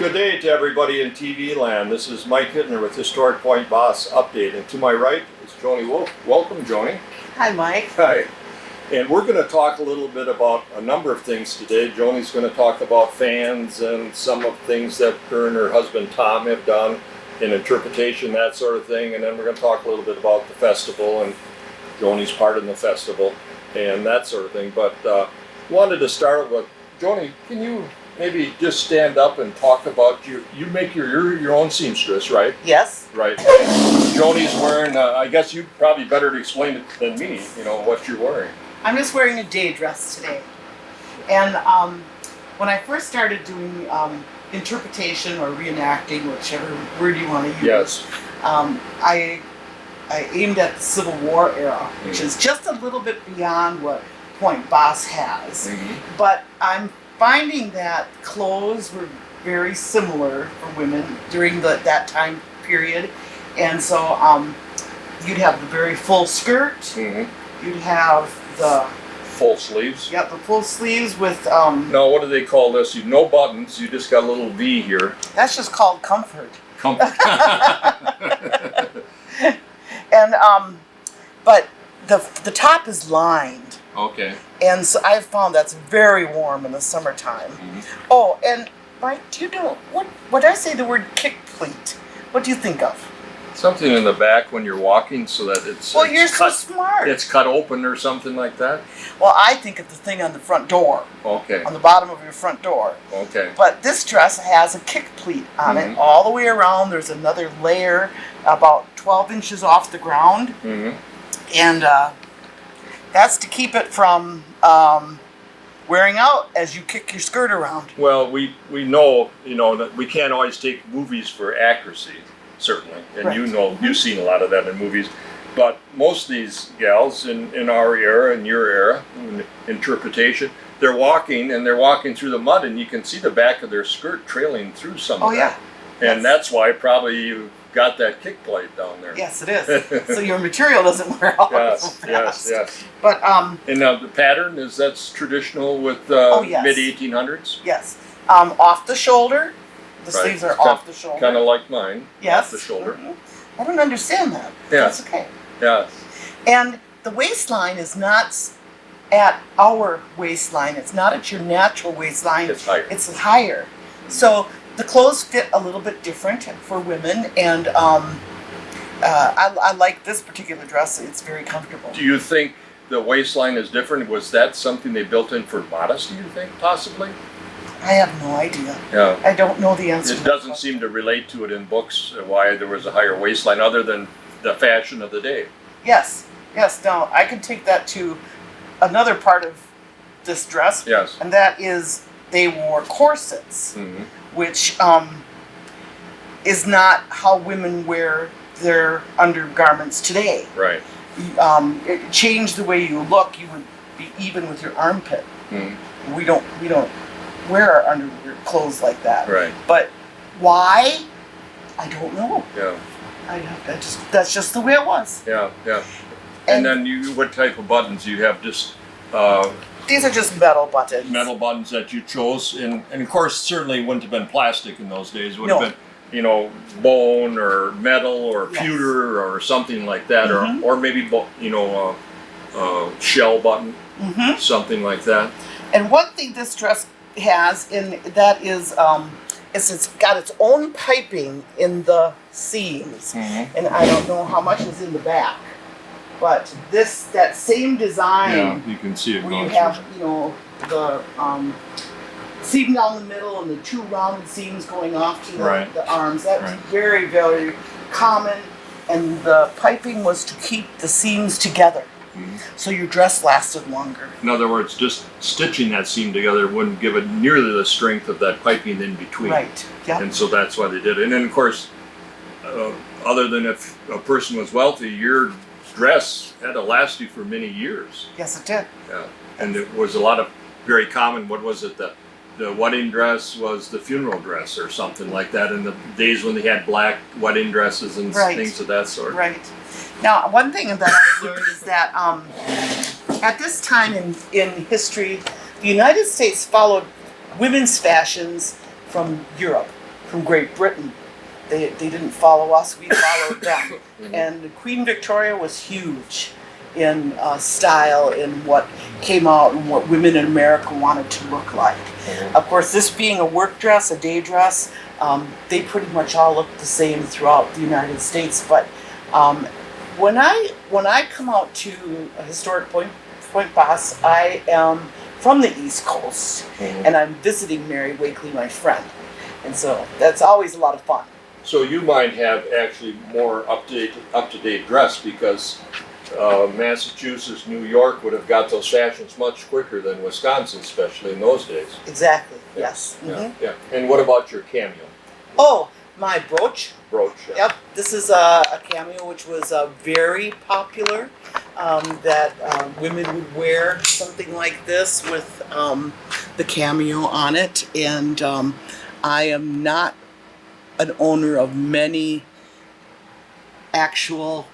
Good day to everybody in TV land. This is Mike Hittner with Historic Point Basse Update. And to my right is Joni Wolf. Welcome, Joni. Hi, Mike. Hi. And we're going to talk a little bit about a number of things today. Joni's going to talk about fans and some of the things that her and her husband Tom have done in interpretation, that sort of thing. And then we're going to talk a little bit about the festival and Joni's part in the festival and that sort of thing. But wanted to start with, Joni, can you maybe just stand up and talk about you make your own seamstress, right? Yes. Right. And Joni's wearing, I guess you probably better to explain it than me, you know, what you're wearing. I'm just wearing a day dress today. And when I first started doing interpretation or reenacting, whichever word you want to use, Yes. I aimed at the Civil War era, which is just a little bit beyond what Point Basse has. Mm-hmm. But I'm finding that clothes were very similar for women during that time period. And so you'd have the very full skirt, Mm-hmm. you'd have the Full sleeves. the full sleeves with No, what do they call this? No buttons. You just got a little V here. that's just called comfort. And but the top is lined, Okay. and so I've found that's very warm in the summertime. Mm-hmm. Oh, and Mike, do you know what I say the word kick pleat? What do you think of? Something in the back when you're walking so that it's Well, it's you're cut, so smart. It's cut open or something like that. Well, I think of the thing on the front door, Okay. on the bottom of your front door. Okay. But this dress has a kick pleat on it Mhm. all the way around. There's another layer about 12 inches off the ground. Mm-hmm. And that's to keep it from wearing out as you kick your skirt around. Well, we know, you know, that we can't always take movies for accuracy, certainly. And Right. you know, you've seen a lot of that in movies. But most of these gals in our era, in your era, in interpretation, they're walking through the mud and you can see the back of their skirt trailing through some Oh, of yeah. that. And Yes. that's why probably you got that kick plate down there. Yes, it is. So your material doesn't wear out so Yes, fast. yes. But And now the pattern, that's traditional with Oh, yes. mid-1800s? yes, off the shoulder. The Right. sleeves are It's off the shoulder. Kind of like mine, yes. off the shoulder. Mhm. I don't understand that. Yeah. That's okay. Yes. And the waistline is not at our waistline. It's not at your natural waistline. It's higher. It's higher. So the clothes fit a little bit different for women, and I like this particular dress. It's very comfortable. Do you think the waistline is different? Was that something they built in for modesty, you think, possibly? I have no idea. Yeah. I don't know the answer. It to that doesn't question. seem to relate to it in books, why there was a higher waistline, other than the fashion of the day. Yes. Now I can take that to another part of this dress, Yes. and that is they wore corsets, Mm-hmm. which is not how women wear their undergarments today. Right. It changed the way you look. You would be even with your armpit. Mm-hmm. We don't wear our underwear clothes like that. Right. But why? I don't know. Yeah. That's just the way it was. Yeah. Yeah. And And then what type of buttons? You have just these are just metal buttons. metal buttons that you chose, and of course, certainly wouldn't have been plastic in those days. It would No. have been, you know, bone or metal or Yes. pewter or something like that, Mhm. or maybe shell button, Mm-hmm. something like that. And one thing this dress has that is it's got its own piping in the seams, Mm-hmm. and I don't know how much is in the back, but that same design. Yeah, you can see it Where you going have, through. the seam down the middle and the two rounded seams going off to Right. the arms. That was Right. very, very common, and the piping was to keep the seams together, Mhm. so your dress lasted longer. In other words, just stitching that seam together wouldn't give it nearly the strength of that piping in between. Right. Yeah. And so that's why they did it. And then, of course, other than if a person was wealthy, your dress had to last you for many years. Yes, it did. Yeah. And it was a lot of very common, what was it, the wedding dress was the funeral dress or something like that in the days when they had black wedding dresses and Right. things of that sort. Right. Now, one thing that I've learned is that at this time in history, the United States followed women's fashions from Europe. from Great Britain. They didn't follow us, we followed them. And Queen Victoria was huge in style, in what came out and what women in America wanted to look like. Of course, this being a work dress, a day dress, they pretty much all look the same throughout the United States. But when I come out to a historic Point Basse, I am from the East Coast, and I'm visiting Mary Wakely, my friend. And so that's always a lot of fun. So you might have actually more up-to-date dress because Massachusetts, New York would have got those fashions much quicker than Wisconsin, especially in those days. Exactly, yes. Yeah. And what about your cameo? Oh, my brooch. Brooch. Yeah. Yep, this is a cameo which was very popular, that women would wear something like this with the cameo on it. And I am not an owner of many actual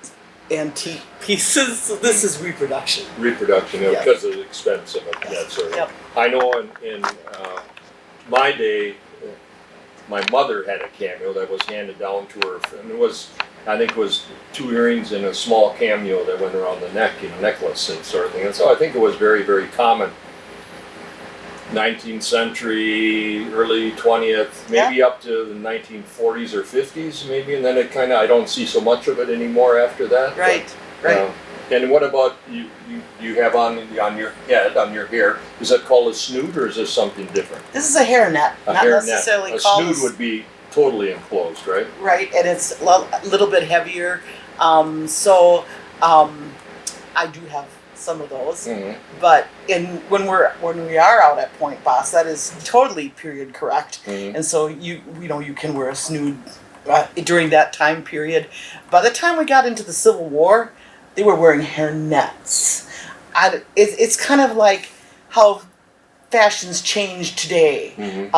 antique pieces, so this is reproduction. Reproduction, Yep. because of the expense of it. That sort of. Yep. I know in my day, my mother had a cameo that was handed down to her, and I think it was 2 earrings and a small cameo that went around the neck, necklace and sort of thing. And so I think it was very, very common. 19th century, early 20th, maybe up to the 1940s or 50s, maybe, and then it kind of, I don't see so much of it anymore after that. Right, but, right. And what about you have on your head, on your hair, is that called a snood or is this something different? This is a hairnet, not necessarily A called snood would be totally enclosed, right? Right, and it's a little bit heavier. So I do have some of those, but when we are out at Point Basse, that is totally period correct, and so you can wear a snood during that time period. By the time we got into the Civil War, they were wearing hairnets. It's kind of like how fashions change today,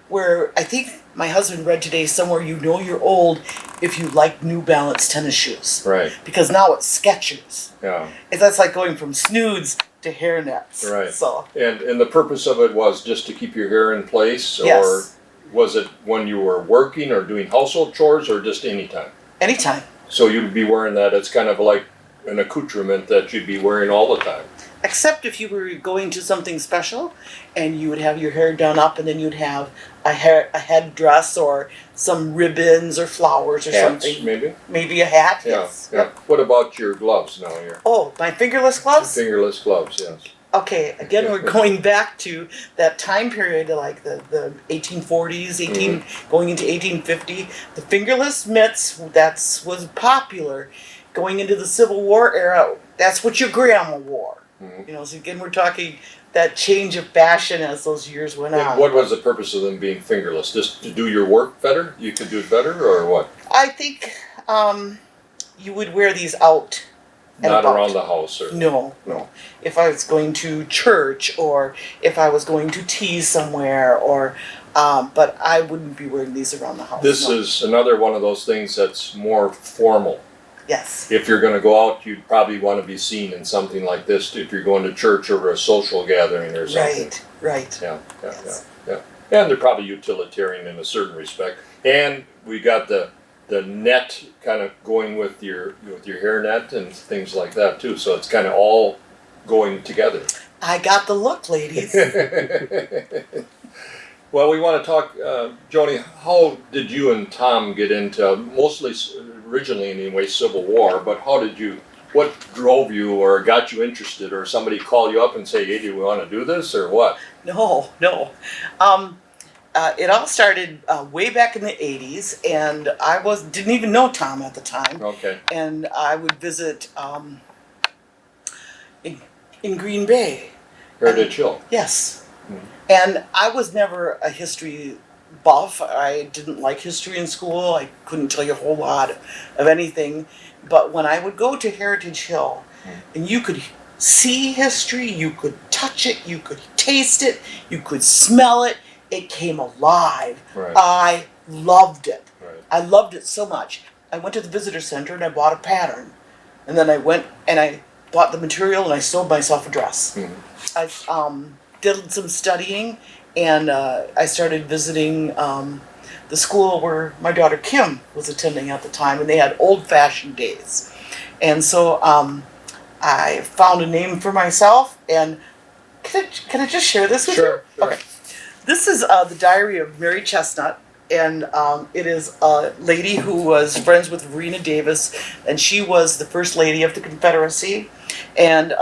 where I think my husband read today somewhere, you're old if you like New Balance tennis shoes. Right. Because now it's Skechers. Yeah. That's like going from snoods to hairnets. Right. So. And the purpose of it was just to keep your hair in place, Yes. or was it when you were working or doing household chores, or just anytime? Anytime. So you'd be wearing that. It's kind of like an accoutrement that you'd be wearing all the time. Except if you were going to something special, and you would have your hair done up, and then you'd have a headdress or some ribbons or flowers or Hats, something. Maybe a hat. Yeah. Yes. Yeah. Yep. What about your gloves now? Your Oh, my fingerless gloves. fingerless gloves. Yes. Okay, again, we're going back to that time period, like the 1840s, going into 1850. The fingerless mitts, was popular. Going into the Civil War era, that's what your grandma wore. So again, we're talking that change of fashion as those years went on. What was the purpose of them being fingerless? Just to do your work better? You could do it better, or what? I think you would wear these out. Not around the house, or No. If I was going to church, or if I was going to tea somewhere, or but I wouldn't be wearing these around the house. This is another one of those things that's more formal. Yes. If you're going to go out, you'd probably want to be seen in something like this. If you're going to church or a social gathering or something. Right. Yeah. Yes. And they're probably utilitarian in a certain respect. And we got the net kind of going with your hair net and things like that too. So it's kind of all going together. I got the look, ladies. Well, we want to talk, Joni, how did you and Tom get into, mostly originally anyway, Civil War, but what drove you or got you interested, or somebody call you up and say, hey, do we want to do this, or what? No. It all started way back in the 80s, and I didn't even know Tom at the time. Okay. And I would visit in Green Bay. Heritage Hill. Yes. And I was never a history buff. I didn't like history in school. I couldn't tell you a whole lot of anything. But when I would go to Heritage Hill, and you could see history, you could touch it, you could taste it, you could smell it, it came alive. Right. I loved it. Right. I loved it so much. I went to the visitor center and I bought a pattern. And then I went and I bought the material and I sewed myself a dress. I did some studying, and I started visiting the school where my daughter Kim was attending at the time, and they had old-fashioned days. And so I found a name for myself, and can I just share this with you? Sure. Okay. This is the diary of Mary Chestnut, and it is a lady who was friends with Verena Davis, and she was the first lady of the Confederacy. And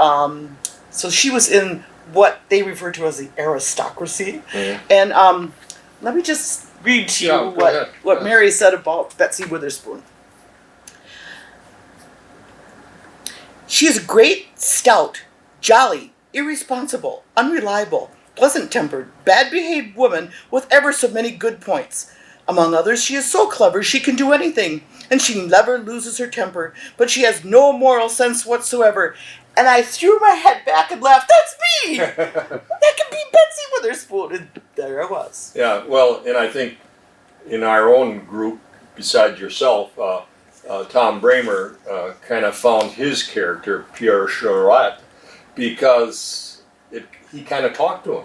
so she was in what they refer to as the aristocracy. Mhm. And let me just read to you Yeah, go ahead. what Mary said about Betsy Witherspoon. She is a great, stout, jolly, irresponsible, unreliable, pleasant-tempered, bad-behaved woman with ever so many good points. Among others, she is so clever she can do anything, and she never loses her temper, but she has no moral sense whatsoever. And I threw my head back and laughed. That's me! That could be Betsy Witherspoon. And there I was. Yeah, well, and I think in our own group, besides yourself, Tom Bramer kind of found his character, Pierre Charette, because he kind of talked to him.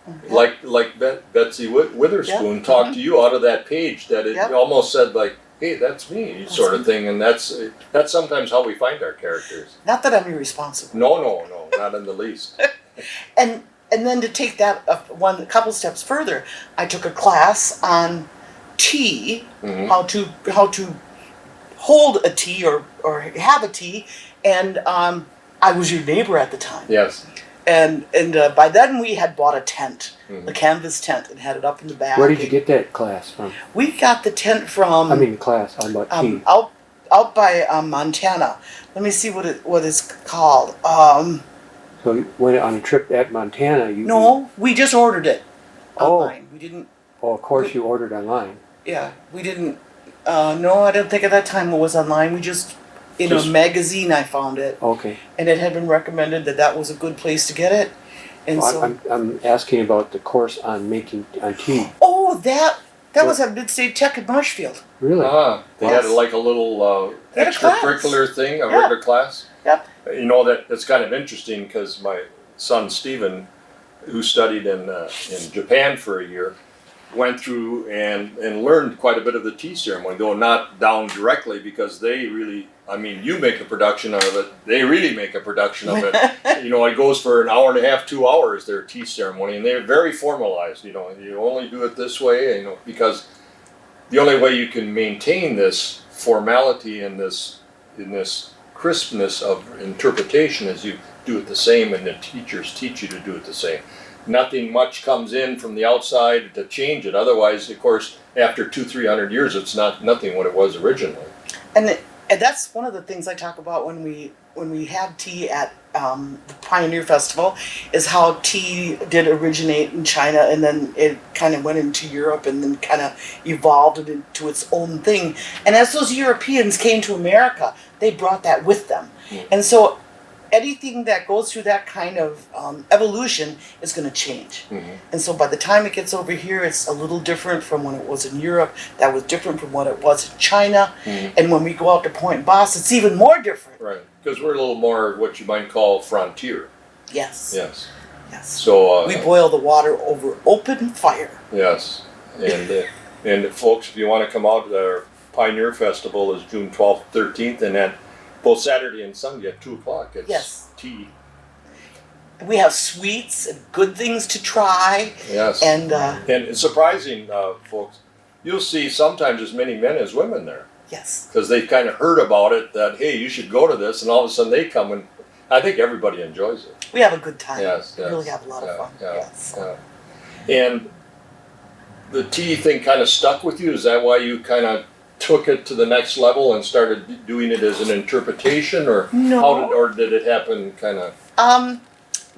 Mm-hmm. Like Betsy Witherspoon Yep. talked Mhm. to you out of that page, that it Yep. almost said like, hey, that's me, That's sort of me. thing. And that's sometimes how we find our characters. Not that I'm irresponsible. No, not in the least. And then to take that a couple steps further, I took a class on tea, Mhm. how to hold a tea or have a tea, and I was your neighbor at the time. Yes. And by then we had bought a tent, Mhm. a canvas tent, and had it up in the back. Where did you get that class from? We got the tent from Class on about tea. out by Montana. Let me see what it's called. So you went on a trip at Montana. No, we just ordered it Oh. online. We didn't. Oh, of course you ordered online. Yeah, we didn't. No, I don't think at that time it was online. We just in a Just- magazine I found it, Okay. and it had been recommended that was a good place to get it. And Well, so, I'm asking about the course on making tea. oh, that was at Mid-State Tech in Marshfield. Really? They had Yes. like a little They had a class. extracurricular thing, a Yeah. regular class. Yep. You know, that's kind of interesting because my son Stephen, who studied in Japan for a year, went through and learned quite a bit of the tea ceremony, though not down directly, because they really, I mean, you make a production out of it, they really make a production of it. You know, it goes for an hour and a half, 2 hours, their tea ceremony, and they're very formalized. You know, you only do it this way, you know, because the only way you can maintain this formality and this crispness of interpretation is you do it the same, and the teachers teach you to do it the same. Nothing much comes in from the outside to change it. Otherwise, of course, after 200-300 years, it's nothing what it was originally. And that's one of the things I talk about when we have tea at the Pioneer Festival, is how tea did originate in China, and then it kind of went into Europe, and then kind of evolved into its own thing. And as those Europeans came to America, they brought that with them. Mm. And so anything that goes through that kind of evolution is going to change. Mm-hmm. And so by the time it gets over here, it's a little different from when it was in Europe. That was different from what it was in China. Mhm. And when we go out to Point Basse, it's even more different. Right, because we're a little more what you might call frontier. Yes. Yes. Yes. So We boil the water over open fire. yes, and folks, if you want to come out, our Pioneer Festival is June 12th, 13th, and then both Saturday and Sunday at 2:00. It's Yes. tea. We have sweets and good things to try. Yes. And it's surprising, folks. You'll see sometimes as many men as women there, yes. because they've kind of heard about it, that, hey, you should go to this, and all of a sudden they come, and I think everybody enjoys it. We have a good time. Yes, We yes, really have a lot of fun. yeah, Yes. yeah. And the tea thing kind of stuck with you? Is that why you kind of took it to the next level and started doing it as an interpretation, or No. did it happen kind of?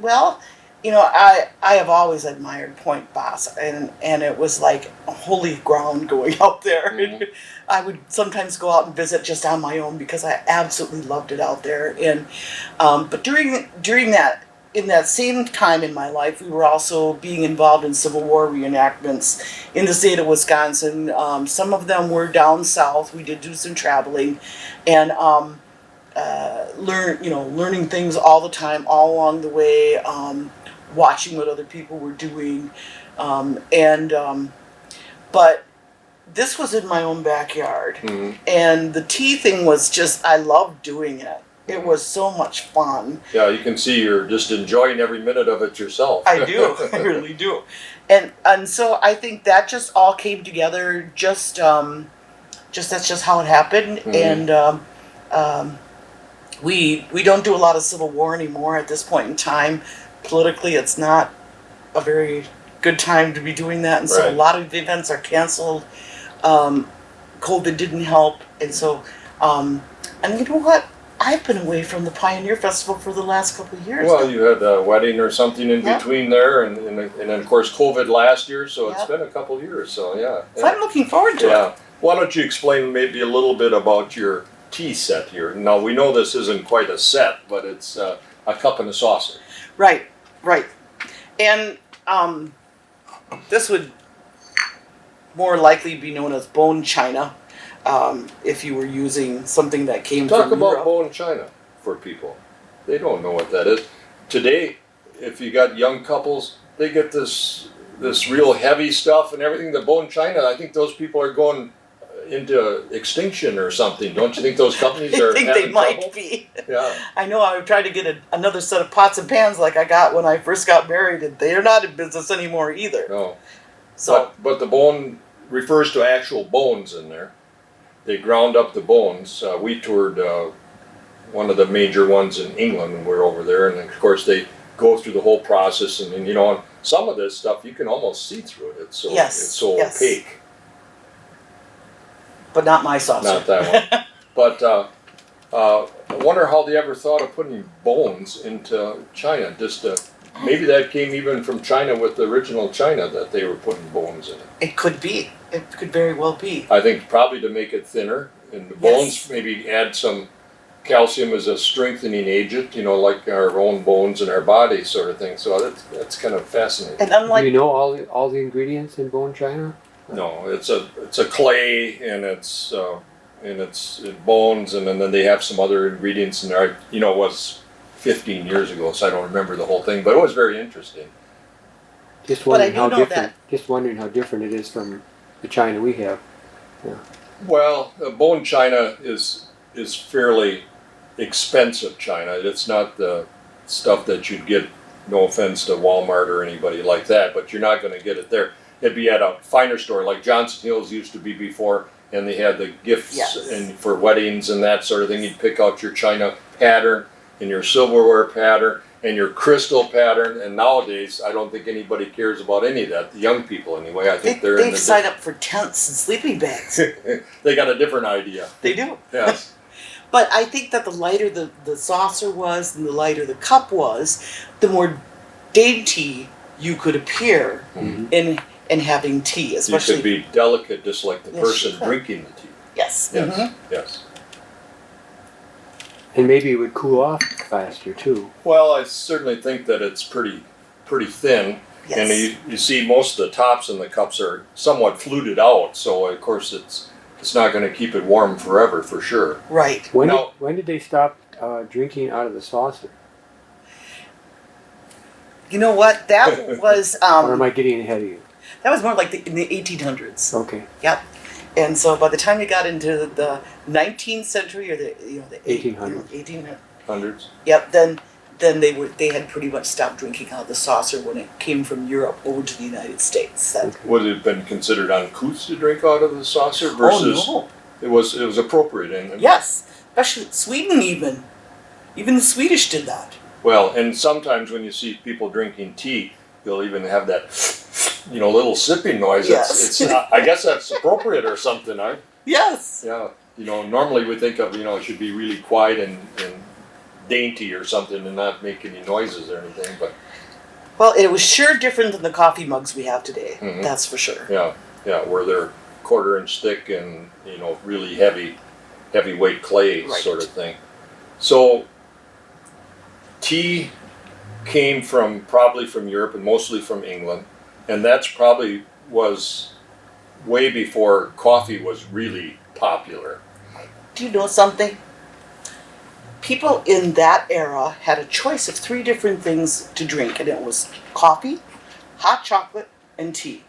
Well, you know, I have always admired Point Basse, and it was like holy ground going out there. Mhm. I would sometimes go out and visit just on my own because I absolutely loved it out there. And but during that, in that same time in my life, we were also being involved in Civil War reenactments in the state of Wisconsin. Some of them were down south. We did do some traveling, and learning things all the time, all along the way, watching what other people were doing, but this was in my own backyard. Mhm. And the tea thing was just, I loved doing it. It was so much fun. Yeah, you can see you're just enjoying every minute of it yourself. I do. I really do. And so I think that just all came together. Just that's just how it happened. Mhm. And we don't do a lot of Civil War anymore at this point in time. Politically, it's not a very good time to be doing that, and so Right. a lot of events are canceled. COVID didn't help, and so and you know what? I've been away from the Pioneer Festival for the last couple of years. Well, you had a wedding or something in Yeah. between there, and then of course COVID last year, so it's Yeah. been a couple of years. So yeah. So I'm looking forward to it. Yeah. Why don't you explain maybe a little bit about your tea set here? Now we know this isn't quite a set, but it's a cup and a saucer. Right, right. And this would more likely be known as bone china if you were using something that came Talk from about Europe. bone china for people. They don't know what that is. Today, if you got young couples, they get this real heavy stuff and everything. The bone china, I think those people are going into extinction or something. Don't you think those companies are I think having they might trouble? be. Yeah. I know I tried to get another set of pots and pans like I got when I first got married, and they're not in business anymore either. No. So But the bone refers to actual bones in there. They ground up the bones. We toured one of the major ones in England when we were over there, and of course they go through the whole process. And then, on some of this stuff you can almost see through it. It's so yes. opaque. but not my saucer. Not that one. But I wonder how they ever thought of putting bones into China. Maybe that came even from China with the original China that they were putting bones in it. It could be. It could very well be. I think probably to make it thinner, and the bones Yes. maybe add some calcium as a strengthening agent, like our own bones in our body, sort of thing. So that's kind of fascinating. And Do unlike you know all the ingredients in bone china? No, it's a clay, and it's bones, and then they have some other ingredients in there. It was 15 years ago, so I don't remember the whole thing, but it was very interesting. Just But I wondering do how know different. Just wondering how different it is from the china we have. Well, bone china is fairly expensive china. It's not the stuff that you'd get, no offense to Walmart or anybody like that, but you're not going to get it there. It'd be at a finer store like Johnson Hills used to be before, and they had the gifts Yes. and for weddings and that sort of thing. You'd pick out your china pattern and your silverware pattern and your crystal pattern, and nowadays I don't think anybody cares about any of that. The young people anyway, I think they're in they've signed up for tents and sleeping bags. they got a different idea. They do. Yes. But I think that the lighter the saucer was and the lighter the cup was, the more dainty you could appear Mhm. in having tea, You especially. could be delicate just like the Yes, person you could. drinking the tea. Yes. Yes, Mhm. yes. And maybe it would cool off faster too. Well, I certainly think that it's pretty thin. Yes. And you see most of the tops in the cups are somewhat fluted out, so of course it's not going to keep it warm forever for sure. Right. When did they stop drinking out of the saucer? You know what? That was Or am I getting ahead of you? that was more like in the 1800s. Okay. Yep. And so by the time you got into the 19th century or the 1800s. 1800s. Hundreds. Yep. Then they had pretty much stopped drinking out of the saucer when it came from Europe over to the United States. That, Would it have been considered uncouth to drink out of the saucer versus oh it was appropriate and no! Yes, especially Sweden even the Swedish did that. well, and sometimes when you see people drinking tea, they'll even have that little sipping noise. Yes. It's I guess that's appropriate or something. Yes. Yeah, normally we think of, it should be really quiet and dainty or something and not make any noises or anything, but Well, it was sure different than the coffee mugs we have today. Mhm. That's for sure. yeah, where they're 1/4 inch thick and, really heavyweight clay Right. sort of thing. So, tea came probably from Europe and mostly from England, and that's probably was way before coffee was really popular. Do you know something? People in that era had a choice of 3 different things to drink, and it was coffee, hot chocolate, and tea.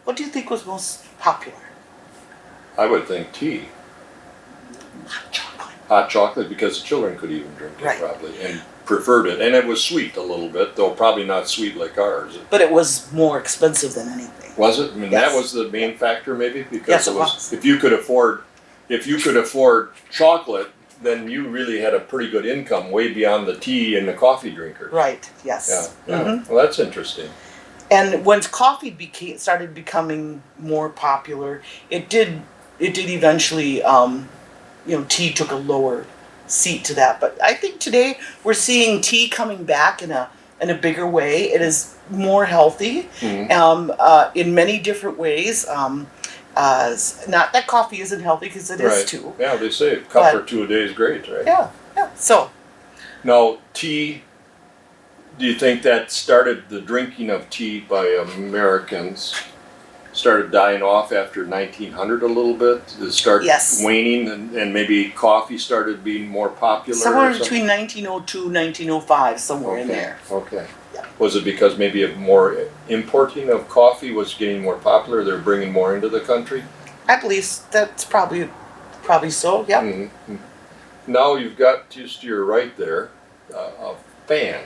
What do you think was most popular? I would think tea. Hot chocolate. Hot chocolate, because the children could even drink it Right. probably and preferred it. And it was sweet a little bit, though probably not sweet like ours. But it was more expensive than anything. Was it? I mean, Yes. that was the main factor maybe? Because Yes, it was. if you could afford chocolate, then you really had a pretty good income way beyond the tea and the coffee drinkers. Right, yes. Yeah, yeah. Mhm. Well, that's interesting. And once coffee started becoming more popular, it did eventually, tea took a lower seat to that. But I think today we're seeing tea coming back in a bigger way. It is more healthy, in many different ways. Not that coffee isn't healthy, because it is Right. too. Yeah, they say a cup or two a day is great, right? Yeah, yeah. So Now, tea, do you think that started the drinking of tea by Americans started dying off after 1900 a little bit? Did it start Yes. waning and maybe coffee started being more popular? somewhere or something? between 1902, 1905, somewhere in there. Okay. Yeah. Was it because maybe of more importing of coffee was getting more popular? They're bringing more into the country? I believe that's probably so. Yeah. Mhm. Now you've got just to your right there a fan.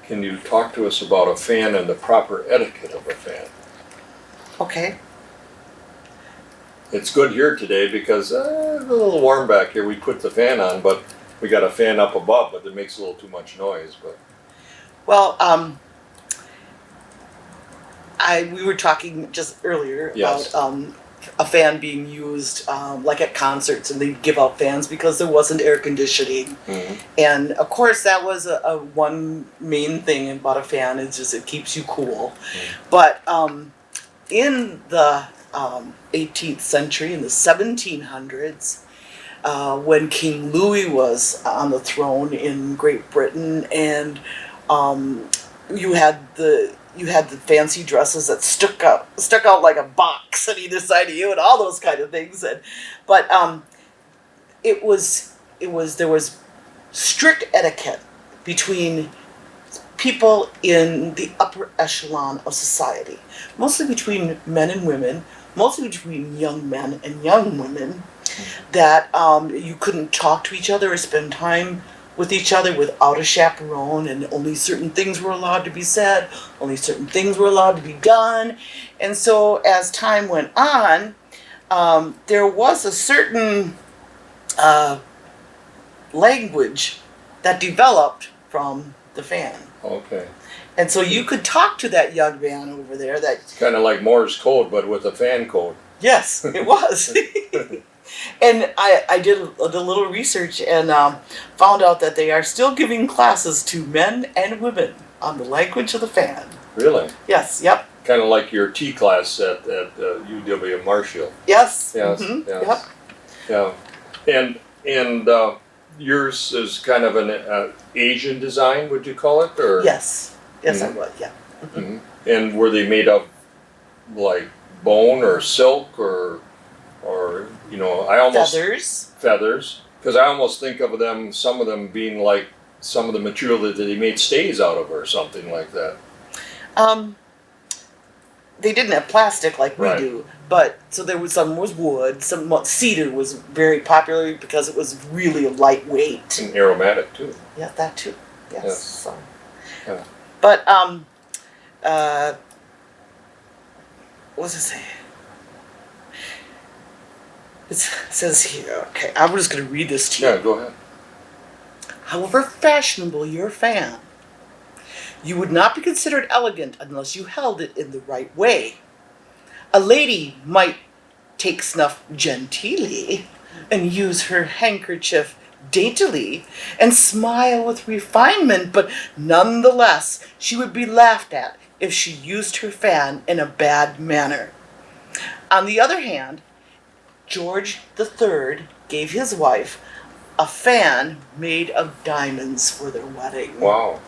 Can you talk to us about a fan and the proper etiquette of a fan? Okay. It's good here today because it's a little warm back here. We put the fan on, but we got a fan up above, but it makes a little too much noise. But Well, we were talking just earlier Yes. about a fan being used like at concerts, and they give out fans because there wasn't air conditioning. mhm. And of course, that was a one main thing about a fan, is just it keeps you cool. But in the 18th century, in the 1700s, when King Louis was on the throne in Great Britain, and you had the fancy dresses that stuck out like a box on either side of you, and all those kind of things. But there was strict etiquette between people in the upper echelon of society, mostly between men and women, mostly between young men and young women, that you couldn't talk to each other or spend time with each other without a chaperone, and only certain things were allowed to be said, only certain things were allowed to be done. And so as time went on, there was a certain language that developed from the fan. Okay. And so you could talk to that young man over there that, It's kind of like Morse code, but with a fan code. yes, it was. And I did a little research and found out that they are still giving classes to men and women on the language of the fan. Really? Yes, yep, Kind of like your T class at UW Marshall. yes. Yes, mhm, yes. Yep. Yeah. And yours is kind of an Asian design, would you call it? Or? Yes, yes, I Mhm. would, yeah. Mhm. And were they made of like bone or silk or I almost Feathers. because I almost think of them, some of them being like some of the material that they made stays out of or something like that. They didn't have plastic like we Right. do, but so there was some was wood, cedar was very popular because it was really lightweight. And aromatic too. Yeah, that too. Yes. Yes. So. Yeah. But what does it say? It says here. Okay, I'm just going to read this to you. Yeah, go ahead. However fashionable your fan, you would not be considered elegant unless you held it in the right way. A lady might take snuff genteelly and use her handkerchief daintily and smile with refinement, but nonetheless she would be laughed at if she used her fan in a bad manner. On the other hand, George III gave his wife a fan made of diamonds for their wedding. Wow.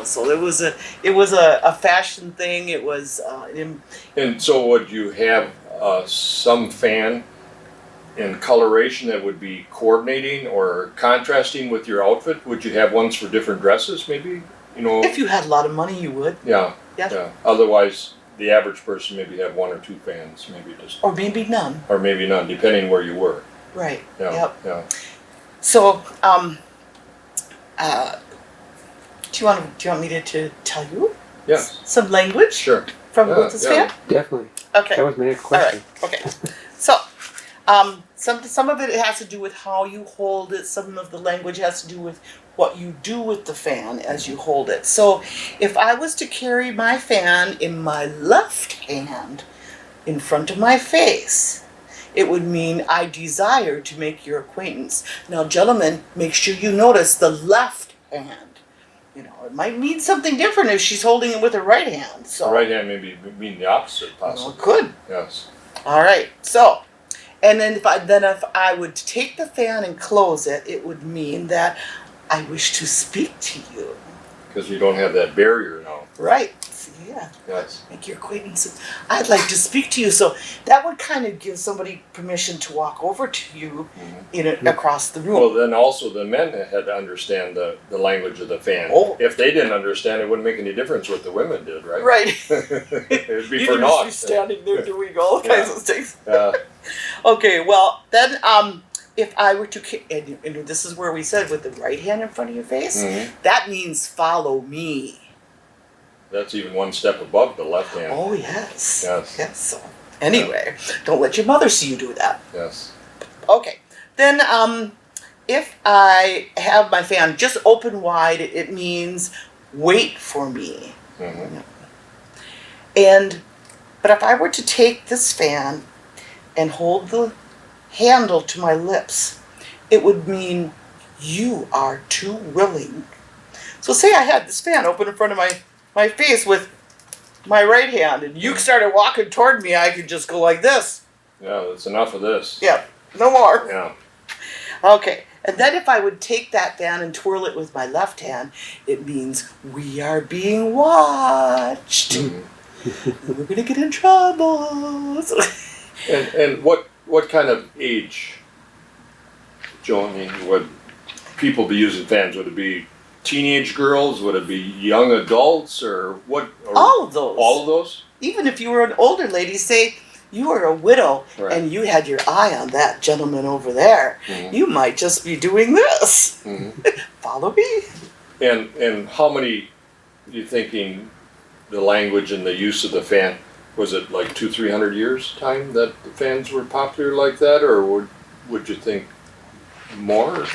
So it was a fashion thing. It was And so would you have some fan in coloration that would be coordinating or contrasting with your outfit? Would you have ones for different dresses maybe? if you had a lot of money, you would. Yeah. Yeah. Yeah. Otherwise, the average person maybe have one or two fans, maybe just, Or maybe none. or maybe none, depending where you were. Right. Yeah, Yep. yeah. So, do you want me to tell you Yes, some language sure. from Yeah, Brutus yeah. fan? Definitely. Okay. That was my next All right. question. Okay. So, some of it has to do with how you hold it. Some of the language has to do with what you do with the fan as you hold it. So, if I was to carry my fan in my left hand in front of my face, it would mean I desire to make your acquaintance. Now, gentlemen, make sure you notice the left hand. You know, it might mean something different if she's holding it with her right hand. So, The right hand maybe mean the opposite, well, possibly. it could. Yes. All right. So, and then if I would take the fan and close it, it would mean that I wish to speak to you. Because you don't have that barrier now. Right. Yeah. Yes. Make your acquaintance. I'd like to speak to you. So that would kind of give somebody permission to walk over to you, across the room. Well, then also the men had to understand the language of the fan. Oh. If they didn't understand, it wouldn't make any difference what the women did, right? Right. It'd be You'd for just naught. be standing there doing all kinds of things. Yeah. Okay. Well, then, if I were to, and this is where we said with the right hand in front of your face, Mhm. that means follow me. That's even one step above the left hand. Oh, yes. Yes. Yes. So, anyway, don't let your mother see you do that. Yes. Okay. Then, if I have my fan just open wide, it means wait for me. Mm-hmm. But if I were to take this fan and hold the handle to my lips, it would mean you are too willing. So say I had this fan open in front of my face with my right hand, and you started walking toward me, I could just go like this. Yeah, that's enough of this. Yeah, no more. Yeah. Okay, and then if I would take that fan and twirl it with my left hand, it means we are being watched. Mhm. We're gonna get in trouble. And what kind of age, Joni, would people be using fans? Would it be teenage girls? Would it be young adults? Or what? Or All of those. All of those? Even if you were an older lady, say you were a widow Right. and you had your eye on that gentleman over there, Mhm. you might just be doing this. Mhm. Follow me. And how many, you thinking, the language and the use of the fan, was it like 200-300 years time that the fans were popular like that, or would you think more? Or?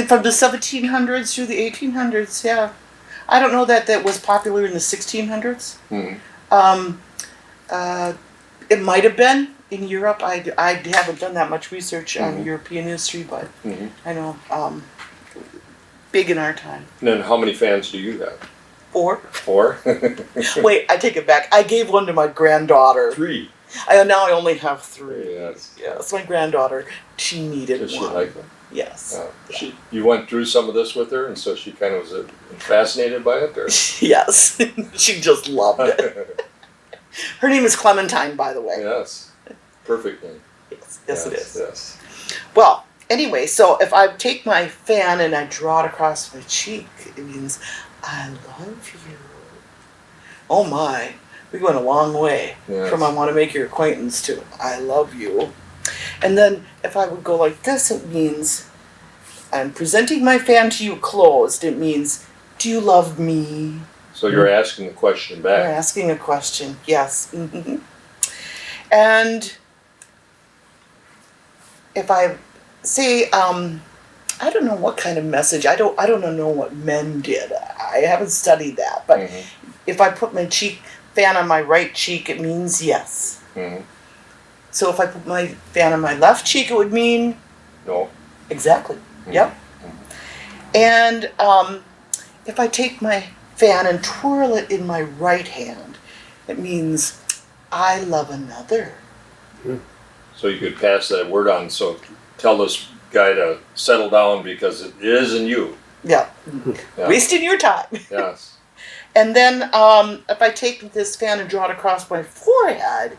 From the 1700s through the 1800s, yeah. I don't know that was popular in the 1600s. Mhm. It might have been in Europe. I haven't done that much research on Mhm. European history, but Mhm. I know big in our time. And then how many fans do you have? 4. 4? Wait, I take it back. I gave one to my granddaughter. 3. Now I only have 3. Yes. Yes, my granddaughter. She needed Does she one. like them? Yes. You went through some of this with her, and so she kind of was fascinated by it? Or? Yes. She just loved it. Her name is Clementine, by the way. Yes. Perfect name. Yes, it is. Yes. Well, anyway, so if I take my fan and I draw it across my cheek, it means I love you. Oh my, we went a long way Yes. from I want to make your acquaintance to I love you. And then if I would go like this, it means I'm presenting my fan to you closed. It means, do you love me? So you're asking the question You're back. asking a question, yes. Mm-hmm. And if I say, I don't know what kind of message. I don't know what men did. I haven't studied that. But Mhm. if I put my fan on my right cheek, it means yes. Mhm. So if I put my fan on my left cheek, it would mean No. exactly. Mhm. Yep. And if I take my fan and twirl it in my right hand, it means I love another. So you could pass that word on. So tell this guy to settle down because it isn't you. Yeah. Yeah. Wasting your time. Yes. And then if I take this fan and draw it across my forehead,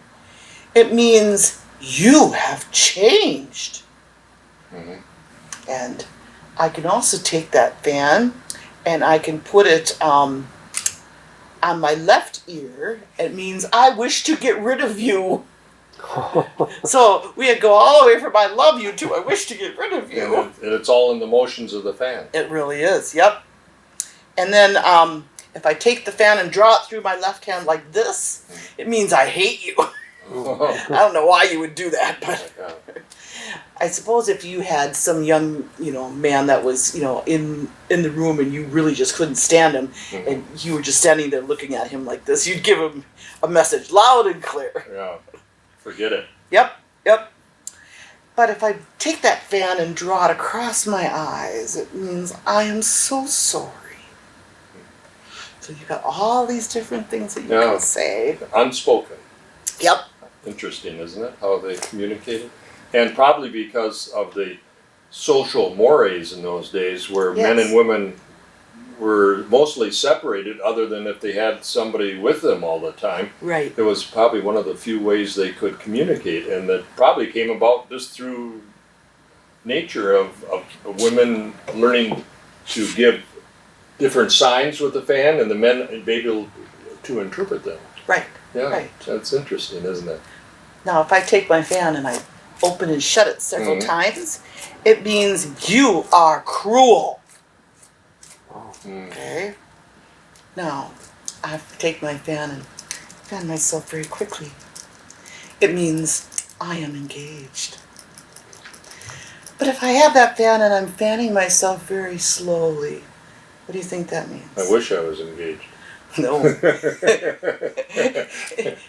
it means you have changed. Mhm. And I can also take that fan and I can put it on my left ear, it means I wish to get rid of you. So we go all the way from I love you to I wish to get rid of you. And it's all in the motions of the fan. It really is, yep. And then if I take the fan and draw it through my left hand like this, it means I hate you. I don't know why you would do that, but I suppose if you had some young, man that was, in the room and you really just couldn't stand him, and you were just standing there looking at him like this, you'd give him a message loud and clear. Yeah, forget it. Yep. But if I take that fan and draw it across my eyes, it means I am so sorry. So you've got all these different things that you can say. Unspoken. Yep. Interesting, isn't it? How they communicated. And probably because of the social mores in those days where men and women were mostly separated, other than if they had somebody with them all the time. Right. It was probably one of the few ways they could communicate, and that probably came about just through nature of women learning to give different signs with the fan, and the men be able to interpret them. Right. Yeah, right. That's interesting, isn't it? Now, if I take my fan and I open and shut it several times, it means you are cruel. Okay. Now, I have to take my fan and fan myself very quickly. It means I am engaged. But if I have that fan and I'm fanning myself very slowly, what do you think that means? I wish I was engaged. No.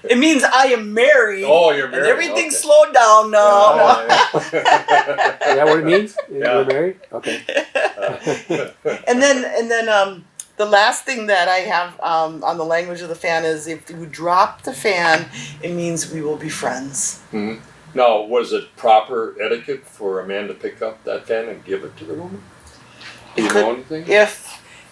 It means I am married. Oh, you're married. And everything's slowed down now. Is that what it means? You're married? Okay. And then the last thing that I have on the language of the fan is if you drop the fan, it means we will be friends. Mm-hmm. Now, was it proper etiquette for a man to pick up that fan and give it to the woman? Do you know anything?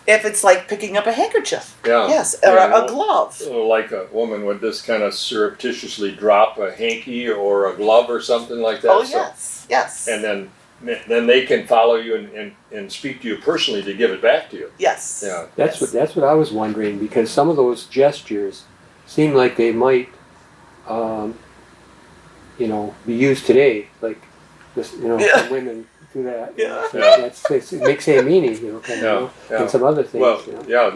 If it's like picking up a handkerchief. Yeah. Yes, or a glove. Like a woman would just kind of surreptitiously drop a hanky or a glove or something like that. Oh, yes, yes. And then they can follow you and speak to you personally to give it back to you. Yes. Yeah. That's what I was wondering, because some of those gestures seem like they might, be used today, like this, some women do that. It makes same meaning, and some other things. Well,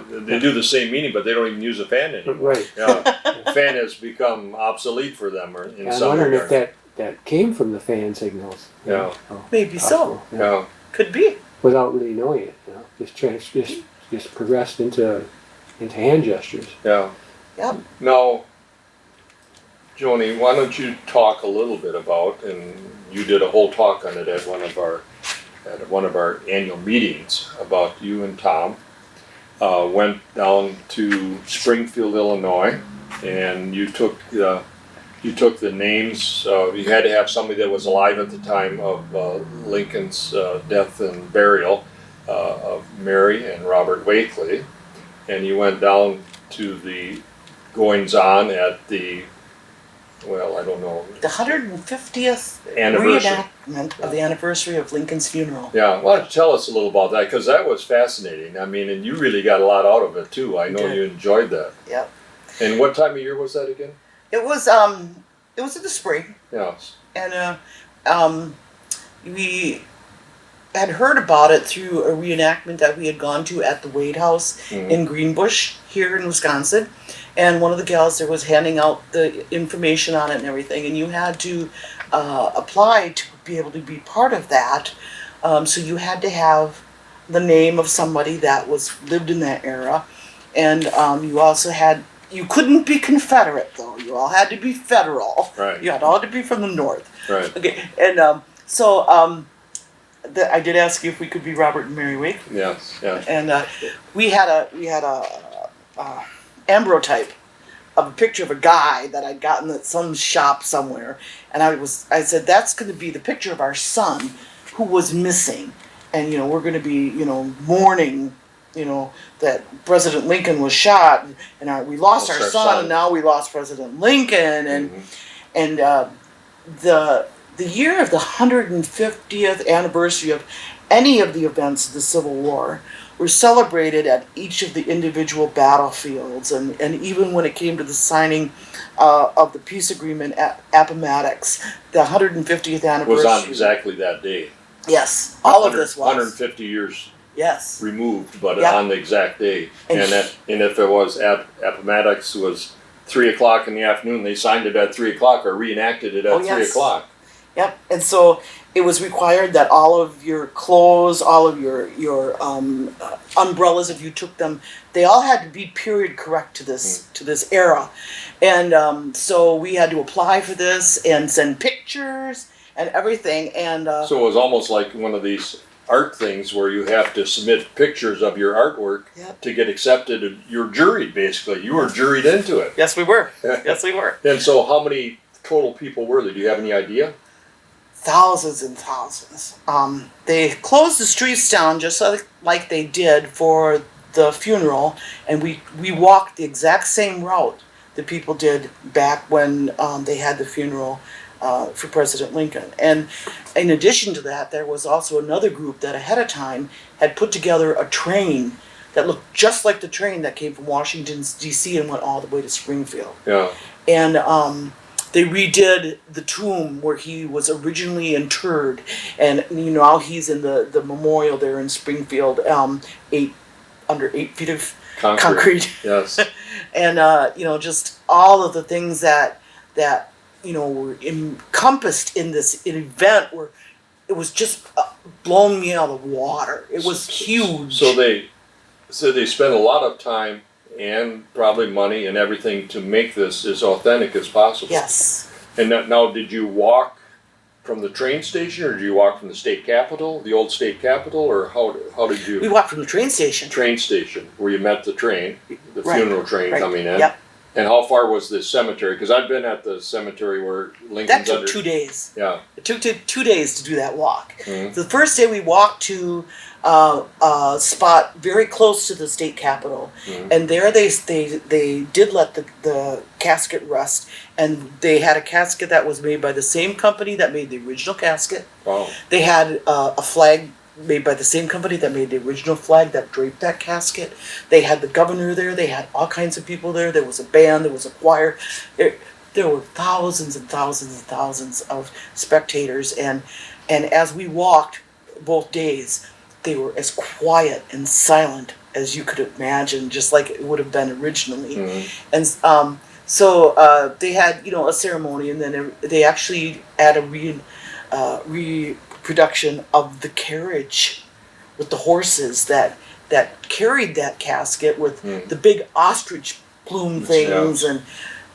they do the same meaning, but they don't even use a fan anymore. Right. Yeah. Fan has become obsolete for them, or in some I'm wondering regard. if that came from the fan signals. Yeah. Maybe so. Yeah. Could be. Without really knowing it, just progressed into hand gestures. Yeah. Yep. Now, Joni, why don't you talk a little bit about, and you did a whole talk on it at one of our annual meetings, about you and Tom went down to Springfield, Illinois, and you took the names. You had to have somebody that was alive at the time of Lincoln's death and burial of Mary and Robert Wakely, and you went down to the goings-on at the, well, I don't know, The 150th anniversary. reenactment of the anniversary of Lincoln's funeral. Yeah, why don't you tell us a little about that, because that was fascinating. I mean, and you really got a lot out of it too. I know you enjoyed that. Yep. And what time of year was that again? It was in the spring, Yeah. and we had heard about it through a reenactment that we had gone to at the Wade House in Greenbush here in Wisconsin, and one of the gals there was handing out the information on it and everything, and you had to apply to be able to be part of that. So you had to have the name of somebody that lived in that era, and you also had. You couldn't be Confederate, though. You all had to be federal. Right. You had all to be from the North. Right. Okay, and I did ask you if we could be Robert and Mary Wake. Yes. Yeah. And we had a ambrotype of a picture of a guy that I'd gotten at some shop somewhere, and I said that's going to be the picture of our son who was missing, and we're going to be mourning. That President Lincoln was shot, and we lost our son, and now we lost President Lincoln, and the year of the 150th anniversary of any of the events of the Civil War, were celebrated at each of the individual battlefields, and even when it came to the signing of the peace agreement at Appomattox, the 150th anniversary. Was on exactly that day. Yes, all of this was. 150 years yes. removed, but Yep. on the exact day. And And if it was Appomattox was 3 o'clock in the afternoon, they signed it at 3 o'clock or reenacted it at 3 yes. o'clock. Yep, and so it was required that all of your clothes, all of your umbrellas, if you took them, they all had to be period correct to this era, and so we had to apply for this and send pictures and everything, and So it was almost like one of these art things where you have to submit pictures of your artwork Yep. to get accepted. You're juried, basically. You were juried into it. yes, we were. Yes, we were. And so how many total people were there? Do you have any idea? Thousands and thousands. They closed the streets down just like they did for the funeral, and we walked the exact same route that people did back when they had the funeral for President Lincoln. And in addition to that, there was also another group that ahead of time had put together a train that looked just like the train that came from Washington, D.C. and went all the way to Springfield. Yeah. And they redid the tomb where he was originally interred, and now he's in the memorial there in Springfield, under 8 feet of concrete. Yes. And just all of the things that were encompassed in this event were, it was just blowing me out of the water. It was huge. So they spent a lot of time and probably money and everything to make this as authentic as possible. Yes. And now, did you walk from the train station, or did you walk from the state capitol, the old state capitol, or how did you? We walked from the train station. Train station, where you met the train, the Right. funeral train Right. coming in. Yep. And how far was the cemetery? Because I've been at the cemetery where Lincoln's That took under. 2 days. Yeah. It took 2 days to do that walk. Mhm. The first day we walked to a spot very close to the state capitol, Mhm. and there they did let the casket rest, and they had a casket that was made by the same company that made the original casket. Wow. They had a flag made by the same company that made the original flag that draped that casket. They had the governor there. They had all kinds of people there. There was a band. There was a choir. There were thousands and thousands and thousands of spectators, and as we walked both days, they were as quiet and silent as you could imagine, just like it would have been originally. Mhm. And so they had a ceremony, and then they actually had a reproduction of the carriage with the horses that carried that casket with the big ostrich plume things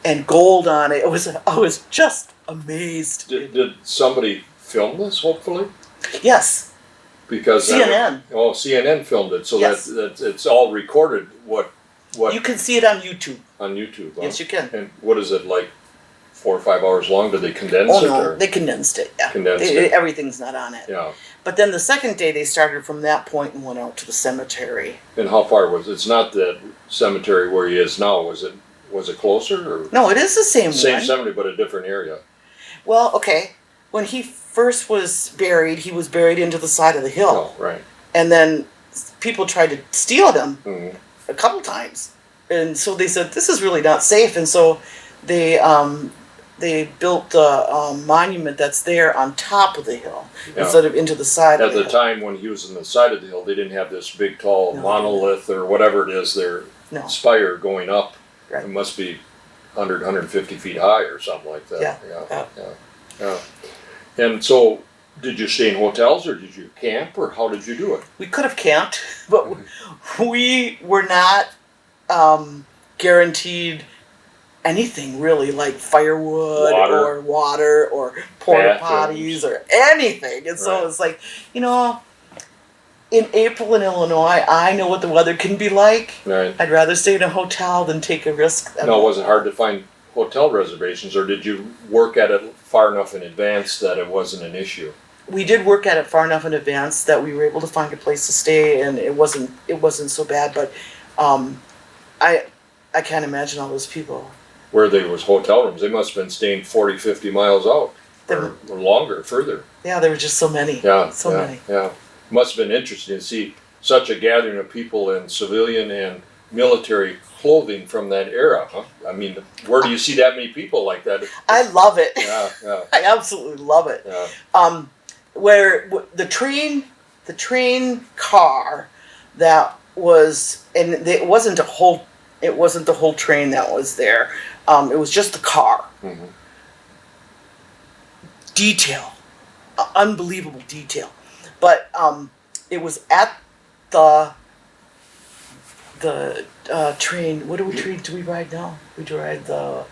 and gold on it. I was just amazed. Did somebody film this? Hopefully. Yes. Because CNN. CNN filmed it, so Yes. that it's all recorded. What You can see it on YouTube. on YouTube? Huh? Yes, you can. And what is it, like 4 or 5 hours long? Do they condense Oh it? no, Or? they condensed it. Yeah, Condensed it. Everything's not on it. Yeah. But then the second day they started from that point and went out to the cemetery. And how far was it? It's not the cemetery where he is now. Was it closer or No, it is the same same one. cemetery but a different area? Well, okay. When he first was buried, he was buried into the side of the hill. Oh, right. And then people tried to steal him Mhm. a couple times. And so they said, this is really not safe. And so they built a monument that's there on top of the hill instead of into the side At of the the hill. time when he was on the side of the hill, they didn't have this big tall No. monolith or whatever it is, their No. spire going up. Right. It must be 150 feet high or something like that. Yeah. Yeah. And so, did you stay in hotels or did you camp or how did you do it? We could have camped, but we were not guaranteed anything really, like firewood or water or porta potties or anything. And so it's like, in April in Illinois, I know what the weather can be like. Right. I'd rather stay in a hotel than take a risk. No, was it hard to find hotel reservations or did you work at it far enough in advance that it wasn't an issue? We did work at it far enough in advance that we were able to find a place to stay, and it wasn't so bad. But I can't imagine all those people. Where there was hotel rooms, they must have been staying 40, 50 miles out or longer, further. Yeah, there were just so many. Yeah, So many. Yeah, must have been interesting to see such a gathering of people in civilian and military clothing from that era, huh? I mean, where do you see that many people like that? I love it. Yeah, yeah. I absolutely love it. Yeah. Where the train car that was, and it wasn't the whole train that was there. It was just the car. Mm-hmm. Detail, unbelievable detail, but it was at the train. What train do we ride now? We ride the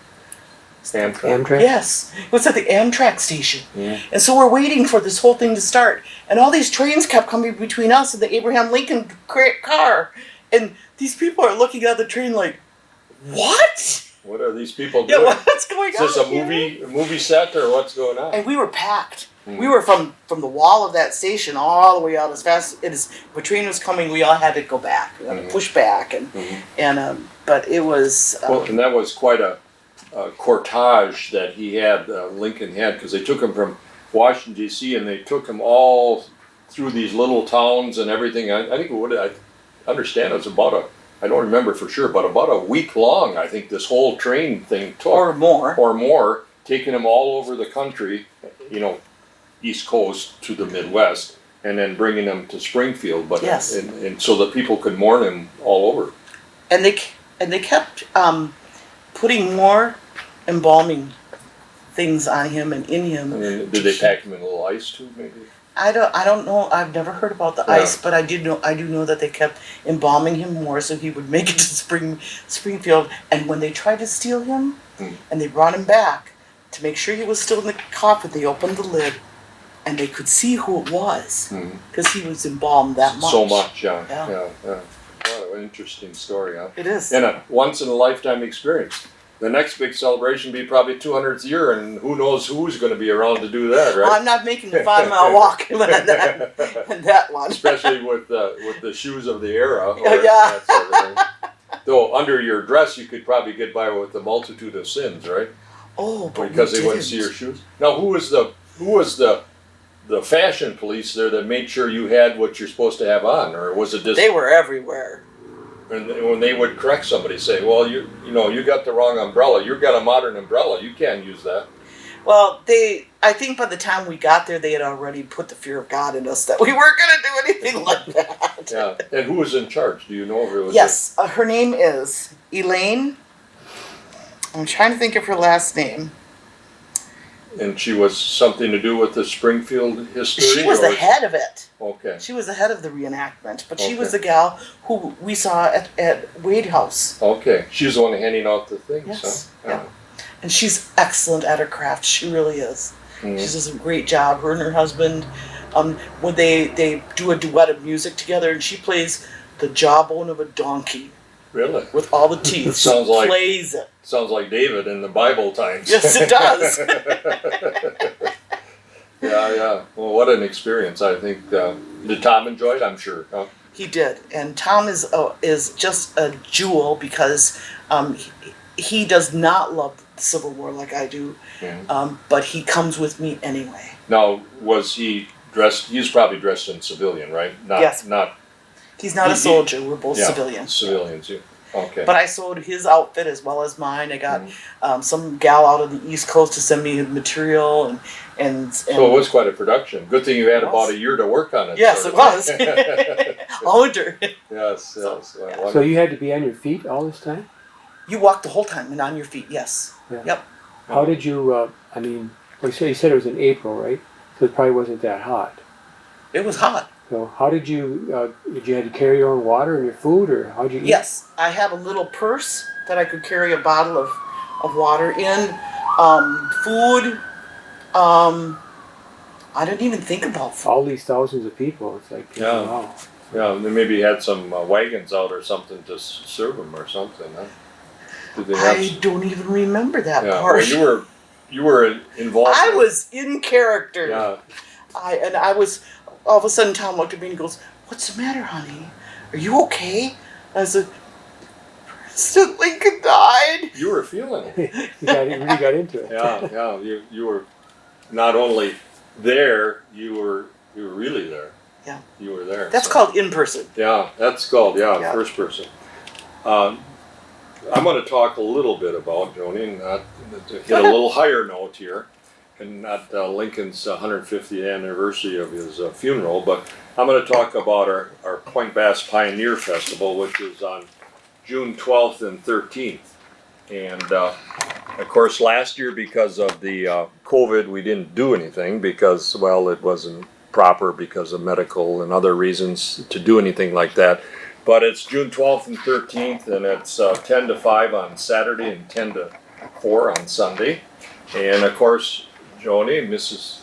Amtrak? Yes, it was at the Amtrak station. Yeah. And so we're waiting for this whole thing to start, and all these trains kept coming between us and the Abraham Lincoln car, and these people are looking at the train like, what? What are these people doing? Yeah, what's going on? Is this a here? movie set or what's going on? And we were packed. We were from the wall of that station all the way out as fast as the train was coming. We all had to go back, push back, and but it was. Well, and that was quite a cortege that he had, Lincoln had, because they took him from Washington D.C. and they took him all through these little towns and everything. I think I understand it's about I don't remember for sure, but about a week long, I think this whole train thing took. Or more, taking them all over the country, East Coast to the Midwest, and then bringing them to Springfield. But yes, and so that people could mourn him all over. And they kept putting more embalming things on him and in him. I mean, did they pack him in a little ice too, maybe? I don't know. I've never heard about the ice, but I do know that they kept embalming him more so he would make it to Springfield. And when they tried to steal him, and they brought him back to make sure he was still in the coffin, they opened the lid, and they could see who it was because he was embalmed that much. So much, yeah. What an interesting story, huh? It is. And a once in a lifetime experience. The next big celebration will be probably 200th year, and who knows who's going to be around to do that, right? I'm not making a 5-mile walk in that one. Especially with the shoes of the era. Or Yeah. that sort of thing. Though under your dress, you could probably get by with the multitude of sins, right? Oh, but because they wouldn't see your shoes. Now, who was the fashion police there that made sure you had what you're supposed to have on, or was it just? They were everywhere. And when they would correct somebody, say, "Well, you got the wrong umbrella. You've got a modern umbrella. You can't use that." Well, I think by the time we got there, they had already put the fear of God in us that we weren't going to do anything like that. Yeah. And who was in charge? Do you know if it was? Yes, her name is Elaine. I'm trying to think of her last name. And she was something to do with the Springfield history? She was the head of it. Okay. She was the head of the reenactment, but she was the gal who we saw at Wade House. Okay. She's the one handing out the things, yes. huh? Yeah. And she's excellent at her craft. She really is. Mm-hmm. She does a great job. Her and her husband, when they do a duet of music together, and she plays the jawbone of a donkey. Really? With all the teeth. Sounds like plays it. Sounds like David in the Bible times. Yes, it does. Yeah. Well, what an experience! I think did Tom enjoy it? I'm sure. Huh? He did, and Tom is just a jewel because he does not love the Civil War like I do, but he comes with me anyway. Now, was he dressed? He's probably dressed in civilian, right? Yes. Not. He's not a soldier. We're both civilians. Civilians, yeah. Okay. But I sewed his outfit as well as mine. I got some gal out of the East Coast to send me material and so it was quite a production. Good thing you had about a year to work on it. Yes, it was. All winter. Yes. So you had to be on your feet all this time? You walked the whole time and on your feet. Yes. Yeah. Yep. How did you? You said it was in April, right? So it probably wasn't that hot. It was hot. So how did you? Did you have to carry your own water and your food, or how did you eat? Yes, I have a little purse that I could carry a bottle of water in. Food. I didn't even think about food. All these thousands of people. It's like wow. Yeah, they maybe had some wagons out or something to serve them or something. Huh? Did they have I don't even remember that part. Well, you were involved. I was in character. Yeah. I was. All of a sudden, Tom looked at me and goes, "What's the matter, honey? Are you okay?" I said, "President Lincoln died." You were feeling it. You really got into it. Yeah. You were not only there, you were really there. Yeah. You were there. That's called in person. Yeah, that's called, Yeah. first person. I'm going to talk a little bit about Joni, not to get a little higher note here, and not Lincoln's 150th anniversary of his funeral, but I'm going to talk about our Point Basse Pioneer Festival, which is on June 12th and 13th. And of course, last year, because of the COVID, we didn't do anything because, well, it wasn't proper because of medical and other reasons to do anything like that. But it's June 12th and 13th, and it's 10 to 5 on Saturday and 10 to 4 on Sunday. And of course, Joni, Mrs.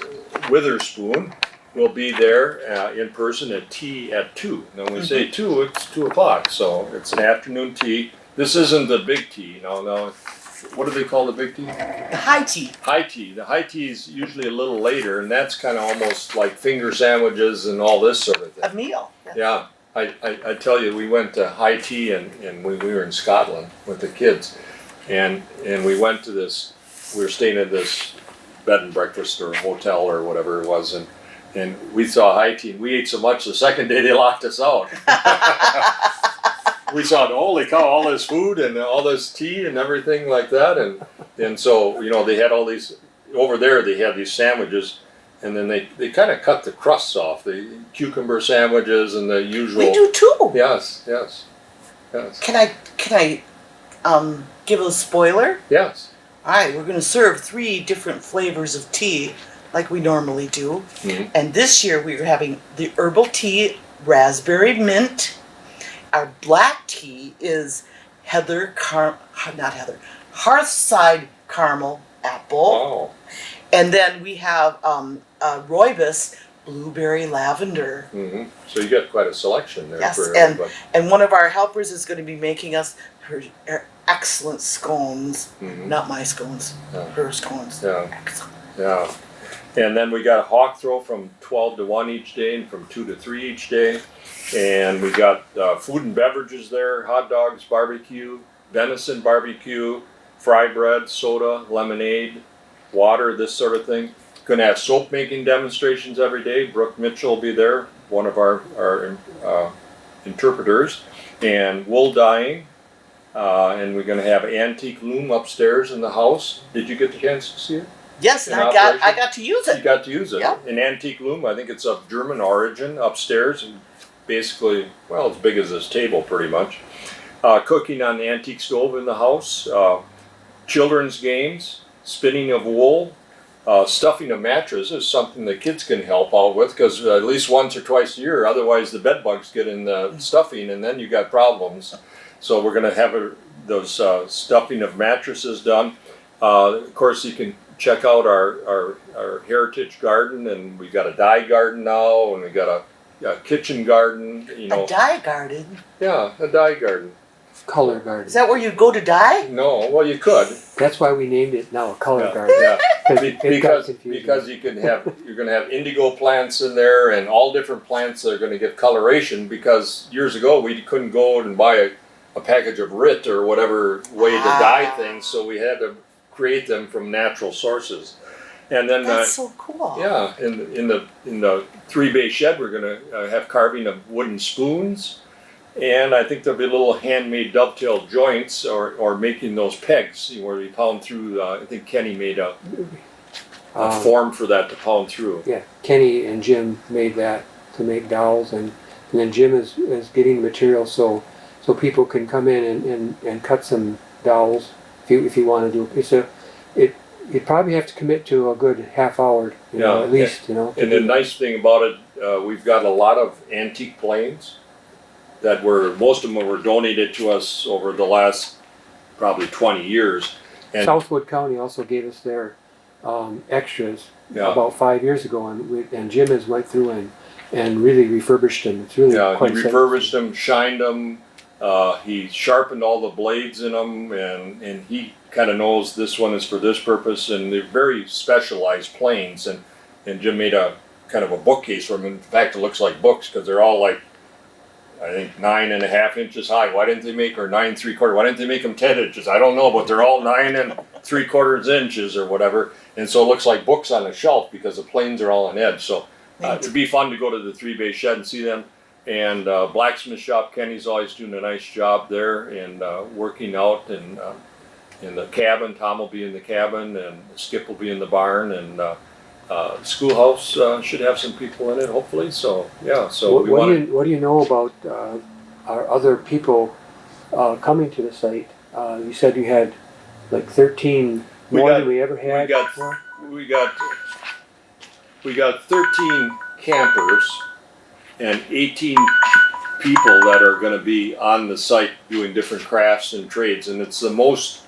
Witherspoon, will be there in person at tea at 2. Now, when we say 2, it's 2 o'clock, so it's an afternoon tea. This isn't the big tea. No. What do they call the big tea? The high tea. High tea. The high tea is usually a little later, and that's kind of almost like finger sandwiches and all this sort of thing. A meal. Yeah. I tell you, we went to high tea and we were in Scotland with the kids, and we went to this. We were staying at this bed and breakfast or hotel or whatever it was, and we saw high tea. And we ate so much the second day they locked us out. We saw, holy cow, all this food and all this tea and everything like that, and so they had all these over there. They had these sandwiches. And then they kind of cut the crusts off, the cucumber sandwiches and the usual. We do too. Yes. Can I give a spoiler? Yes. All right, we're going to serve 3 different flavors of tea like we normally do. Mm-hmm. And this year we are having the herbal tea, raspberry mint. Our black tea is Hearthside caramel apple. Oh. And then we have rooibos, blueberry lavender. Mm-hmm. So you got quite a selection there. Yes, for everybody. and one of our helpers is going to be making us her excellent scones. Mm-hmm. Not my scones, her scones. Yeah. Excellent. Yeah. And then we got a hawk throw from 12 to 1 each day and from 2 to 3 each day. And we got food and beverages there, hot dogs, barbecue, venison barbecue, fry bread, soda, lemonade, water, this sort of thing. Going to have soap making demonstrations every day. Brooke Mitchell will be there, one of our interpreters, and wool dyeing. And we're going to have antique loom upstairs in the house. Did you get the chance to see it? Yes, and I got to use it. You got to use it. Yeah. An antique loom, I think it's of German origin, upstairs, and basically, well, as big as this table pretty much. Cooking on the antique stove in the house. Children's games, spinning of wool, stuffing of mattresses is something the kids can help out with, because at least once or twice a year, otherwise the bed bugs get in the stuffing and then you got problems. So we're going to have those stuffing of mattresses done. Of course, you can check out our heritage garden, and we've got a dye garden now, and we got a kitchen garden. A dye garden? Yeah, a dye garden. Color garden. Is that where you go to dye? No, well, you could. That's why we named it now a color garden. Yeah. Because you can have, you're going to have indigo plants in there and all different plants that are going to get coloration, because years ago we couldn't go and buy a package of RIT or whatever way to dye things, so we had to create them from natural sources. And then that's so cool. Yeah, in the 3-bay shed we're going to have carving of wooden spoons. And I think there'll be little handmade dovetail joints, or making those pegs where you pound through. I think Kenny made a form for that to pound through. Yeah, Kenny and Jim made that to make dowels, and then Jim is getting material so people can come in and cut some dowels if you want to do it. You probably have to commit to a good half hour, at least. And the nice thing about it, we've got a lot of antique planes that most of them were donated to us over the last probably 20 years. And Southwood County also gave us their extras about 5 years ago, and Jim has went through and really refurbished them. It's really quite he refurbished them, shined them, he sharpened all the blades in them, and he kind of knows this one is for this purpose, and they're very specialized planes, and Jim made a kind of a bookcase for them. In fact, it looks like books because they're all like, I think 9.5 inches high. Why didn't they make, or 9 3/4? Why didn't they make them 10 inches? I don't know, but they're all 9 3/4 inches or whatever. And so it looks like books on a shelf because the planes are all on edge. So it'd be fun to go to the 3-bay shed and see them. And blacksmith shop, Kenny's always doing a nice job there and working out. And in the cabin, Tom will be in the cabin, and Skip will be in the barn, and schoolhouse should have some people in it, hopefully. So yeah. So what do you know about our other people coming to the site? You said you had like 13 more than we ever had. We got 13 campers and 18 people that are going to be on the site doing different crafts and trades, and it's the most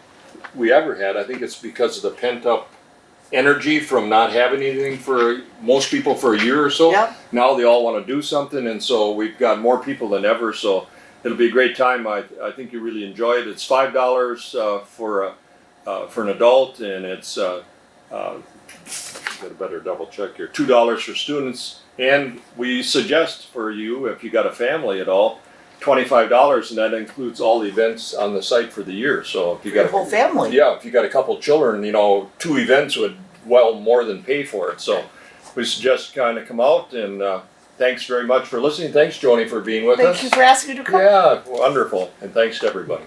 we ever had. I think it's because of the pent up energy from not having anything for most people for a year or so. Yep. Now they all want to do something, and so we've got more people than ever. So it'll be a great time. I think you really enjoy it. It's $5 for an adult, and it's get a better double check here. $2 for students, and we suggest for you, if you got a family at all, $25, and that includes all the events on the site for the year. So if you got a whole family, yeah, if you got a couple children, 2 events would well more than pay for it. So we suggest kind of come out, and thanks very much for listening. Thanks, Joni, for being with us. Thank you for asking me to come. Yeah, wonderful, and thanks to everybody.